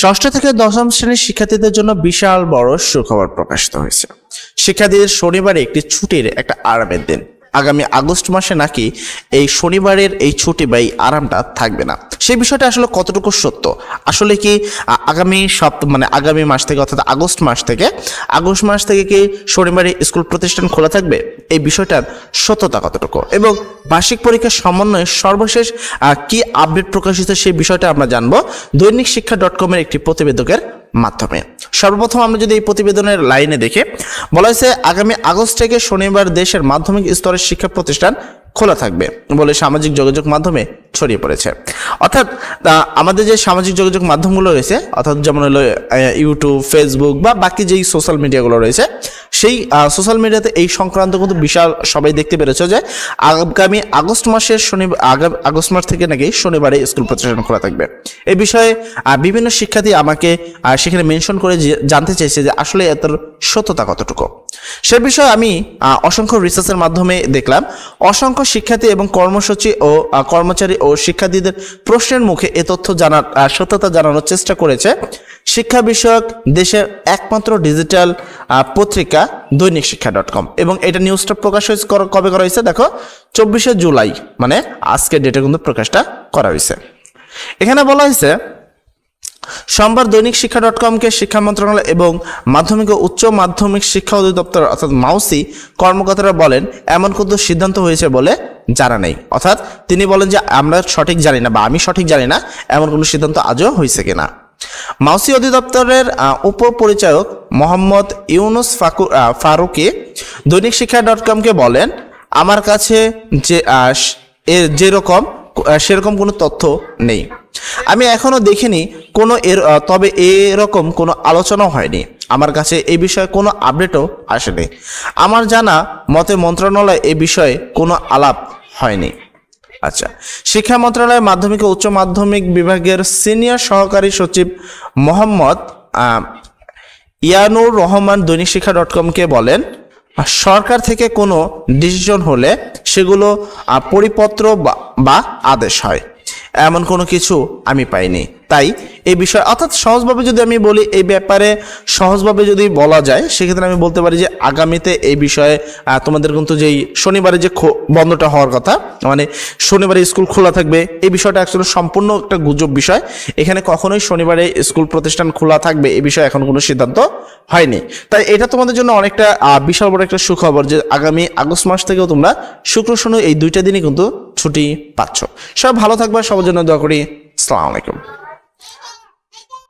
ষষ্ঠ থেকে দশম শ্রেণীর শিক্ষার্থীদের জন্য বিশাল বড় সুখবর প্রকাশিত হয়েছে। শিক্ষার্থীদের শনিবারে একটি ছুটির একটা আরামের দিন। আগামী আগস্ট মাসে নাকি এই শনিবারের এই ছুটি বা এই আরামটা থাকবে না। সেই বিষয়টা আসলে কতটুকু সত্য? আসলে কি আগামী মাস থেকে অর্থাৎ আগস্ট মাস থেকে কি শনিবারে স্কুল প্রতিষ্ঠান খোলা থাকবে? এই বিষয়টার সত্যতা কতটুকু এবং বার্ষিক পরীক্ষার সমন্বয়ে সর্বশেষ কি আপডেট প্রকাশিত সেই বিষয়টা আমরা জানবো দৈনিক শিক্ষা .com এর একটি প্রতিবেদকের মাধ্যমে। সর্বপ্রথম আমরা যদি এই প্রতিবেদনের লাইনে দেখে বলা হয়েছে, আগামী আগস্ট থেকে শনিবার দেশের মাধ্যমিক স্তরের শিক্ষা প্রতিষ্ঠান খোলা থাকবে বলে সামাজিক যোগাযোগ মাধ্যমে ছড়িয়ে পড়েছে। অর্থাৎ আমাদের যে সামাজিক যোগাযোগ মাধ্যমগুলো রয়েছে, অর্থাৎ যেমন হলো ইউটিউব, ফেসবুক বা বাকি যেই সোশ্যাল মিডিয়াগুলো রয়েছে, সেই সোশ্যাল মিডিয়াতে এই সংক্রান্ত কিন্তু বিশাল সবাই দেখতে পেরেছে যে আগামী আগস্ট মাস থেকে নাকি শনিবারে স্কুল প্রতিষ্ঠান খোলা থাকবে। এই বিষয়ে বিভিন্ন শিক্ষার্থী আমাকে সেখানে মেনশন করে জানতে চাইছে যে আসলে এর সত্যতা কতটুকু। সে বিষয়ে আমি অসংখ্য রিসার্চের মাধ্যমে দেখলাম, অসংখ্য শিক্ষার্থী এবং কর্মচারী ও শিক্ষার্থীদের প্রশ্নের মুখে এ তথ্য সত্যতা জানানোর চেষ্টা করেছে শিক্ষা বিষয়ক দেশের একমাত্র ডিজিটাল পত্রিকা দৈনিক শিক্ষা .com। এবং এটা নিউজটা প্রকাশ হয়েছে কবে করা হয়েছে? দেখো 24শে জুলাই, মানে আজকের ডেটে কিন্তু প্রকাশটা করা হয়েছে। এখানে বলা হয়েছে, সোমবার দৈনিক শিক্ষা .com-কে শিক্ষা মন্ত্রণালয় এবং মাধ্যমিক ও উচ্চ মাধ্যমিক শিক্ষা অধিদপ্তর অর্থাৎ মাউসি কর্মকর্তারা বলেন এমন কোনো সিদ্ধান্ত হয়েছে বলে জানা নেই। অর্থাৎ তিনি বলেন যে আমরা সঠিক জানি না বা আমি সঠিক জানি না এমন কোনো সিদ্ধান্ত আজও হয়েছে কিনা। মাউসি অধিদপ্তরের উপপরিচালক মোহাম্মদ ইউনুস ফারুকি দৈনিক শিক্ষা .com-কে বলেন, আমার কাছে সেরকম কোনো তথ্য নেই। আমি এখনো দেখিনি তবে এরকম কোনো আলোচনাও হয়নি। আমার কাছে এই বিষয়ে কোনো আপডেটও আসেনি। আমার জানা মতে মন্ত্রণালয় এই বিষয়ে কোনো আলাপ হয়নি। আচ্ছা, শিক্ষা মন্ত্রণালয়ের মাধ্যমিক ও উচ্চ মাধ্যমিক বিভাগের সিনিয়র সহকারী সচিব মোহাম্মদ ইয়ানুর রহমান দৈনিক শিক্ষা .com-কে বলেন, সরকার থেকে কোনো ডিসিশন হলে সেগুলো পরিপত্র বা আদেশ হয়, এমন কোনো কিছু আমি পাইনি। তাই এই বিষয় অর্থাৎ সহজভাবে যদি আমি বলি, এই ব্যাপারে সহজভাবে যদি বলা যায় সেক্ষেত্রে আমি বলতে পারি যে আগামীতে এই বিষয়ে তোমাদের কিন্তু যেই শনিবারে যে বন্ধটা হওয়ার কথা, মানে শনিবারে স্কুল খোলা থাকবে, এই বিষয়টা অ্যাকচুয়ালি সম্পূর্ণ একটা গুজব বিষয়। এখানে কখনোই শনিবারে স্কুল প্রতিষ্ঠান খোলা থাকবে এই বিষয়ে এখন কোনো সিদ্ধান্ত হয়নি। তাই এটা তোমাদের জন্য অনেকটা বিশাল বড় একটা সুখবর যে আগামী আগস্ট মাস থেকেও তোমরা শুক্র শনি এই দুইটা দিনই কিন্তু ছুটি পাচ্ছ। সব ভালো থাকবে, সবার জন্য দোয়া করি। আসসালামু আলাইকুম।